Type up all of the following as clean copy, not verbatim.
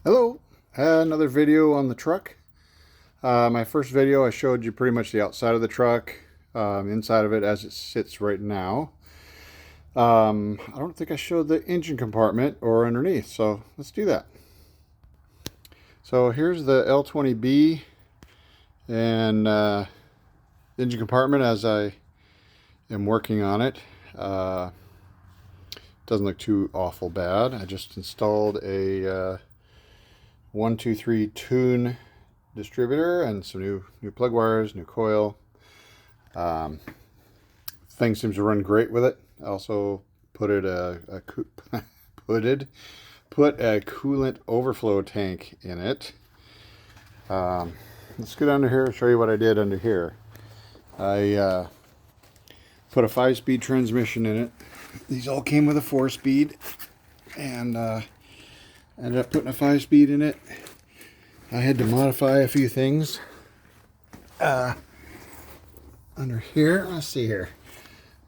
Hello, another video on the truck. My first video I showed you pretty much the outside of the truck, inside of it as it sits right now. I don't think I showed the engine compartment or underneath, so let's do that. So here's the L20B and engine compartment as I am working on it. Doesn't look too awful bad. I just installed a 123 tune distributor and some new plug wires, new coil. Thing seems to run great with it. I also put a coolant overflow tank in it. Let's go down to here and show you what I did under here. I put a 5-speed transmission in it. These all came with a 4-speed, and ended up putting a 5-speed in it. I had to modify a few things under here. Let's see here.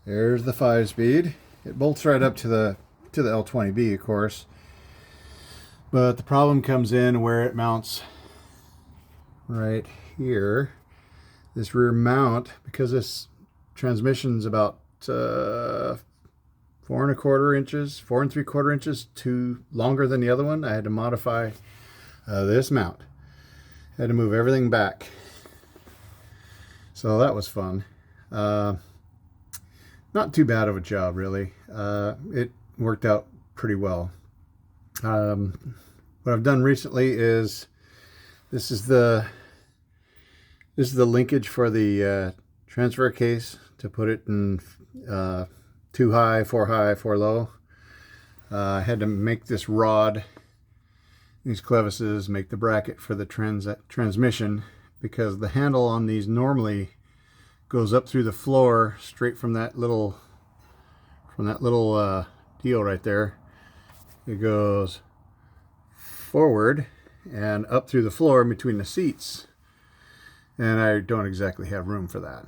There's the 5-speed. It bolts right up to the L20B, of course. But the problem comes in where it mounts right here. This rear mount, because this transmission's about 4 3/4 inches too longer than the other one. I had to modify this mount. I had to move everything back. So that was fun. Not too bad of a job, really. It worked out pretty well. What I've done recently is this is the linkage for the transfer case to put it in 2 high, 4 low. I had to make this rod, these clevises, make the bracket for the transmission, because the handle on these normally goes up through the floor straight from that little deal right there. It goes forward and up through the floor in between the seats, and I don't exactly have room for that.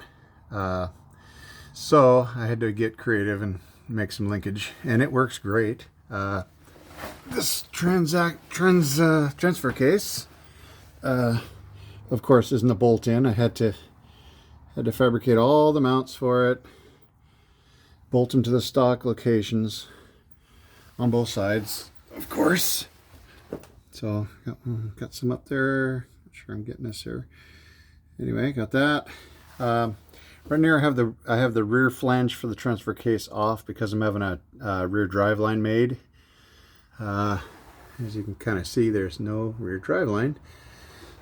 So I had to get creative and make some linkage, and it works great. This transfer case, of course, isn't a bolt-in. I had to fabricate all the mounts for it, bolt them to the stock locations on both sides, of course. So got some up there. Not sure I'm getting this here. Anyway, got that. Right near I have the rear flange for the transfer case off because I'm having a rear drive line made. As you can kind of see, there's no rear drive line.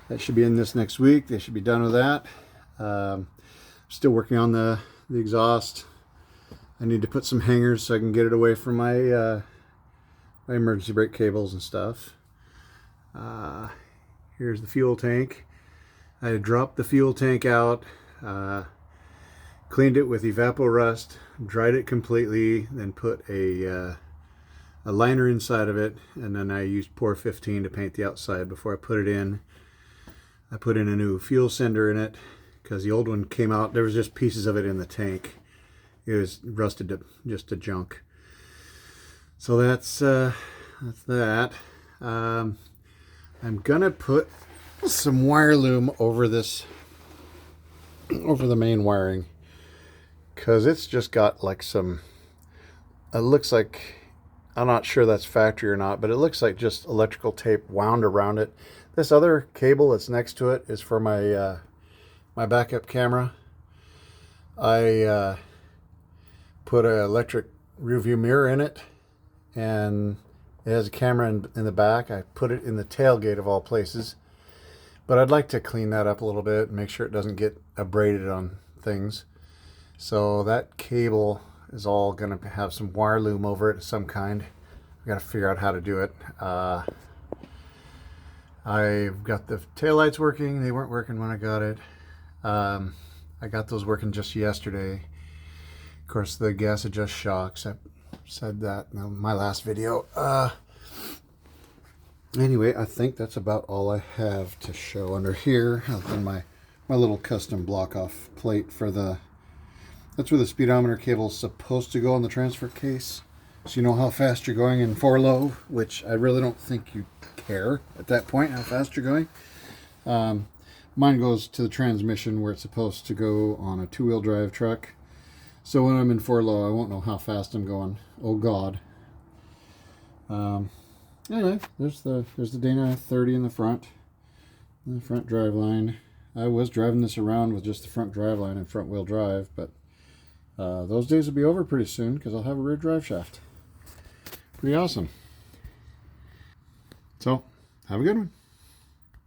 That should be in this next week. They should be done with that. Still working on the exhaust. I need to put some hangers so I can get it away from my emergency brake cables and stuff. Here's the fuel tank. I dropped the fuel tank out, cleaned it with Evapo-Rust, dried it completely, then put a liner inside of it, and then I used Pour 15 to paint the outside before I put it in. I put in a new fuel sender in it because the old one came out. There was just pieces of it in the tank. It was rusted to junk. So that's that. I'm gonna put some wire loom over the main wiring, because it's just got like some, it looks like, I'm not sure that's factory or not, but it looks like just electrical tape wound around it. This other cable that's next to it is for my my backup camera. I put an electric rear view mirror in it, and it has a camera in the back. I put it in the tailgate of all places, but I'd like to clean that up a little bit and make sure it doesn't get abraded on things. So that cable is all going to have some wire loom over it of some kind. I got to figure out how to do it. I've got the taillights working. They weren't working when I got it. I got those working just yesterday. Of course, the gas adjust shocks. I said that in my last video. Anyway, I think that's about all I have to show under here. Other than my little custom block off plate for that's where the speedometer cable is supposed to go on the transfer case, so you know how fast you're going in 4 low, which I really don't think you care at that point how fast you're going. Mine goes to the transmission where it's supposed to go on a two-wheel drive truck. So when I'm in 4-low, I won't know how fast I'm going. Oh God. Anyway, there's the Dana 30 in the front drive line. I was driving this around with just the front drive line and front wheel drive, but those days will be over pretty soon because I'll have a rear drive shaft. Pretty awesome. So, have a good one.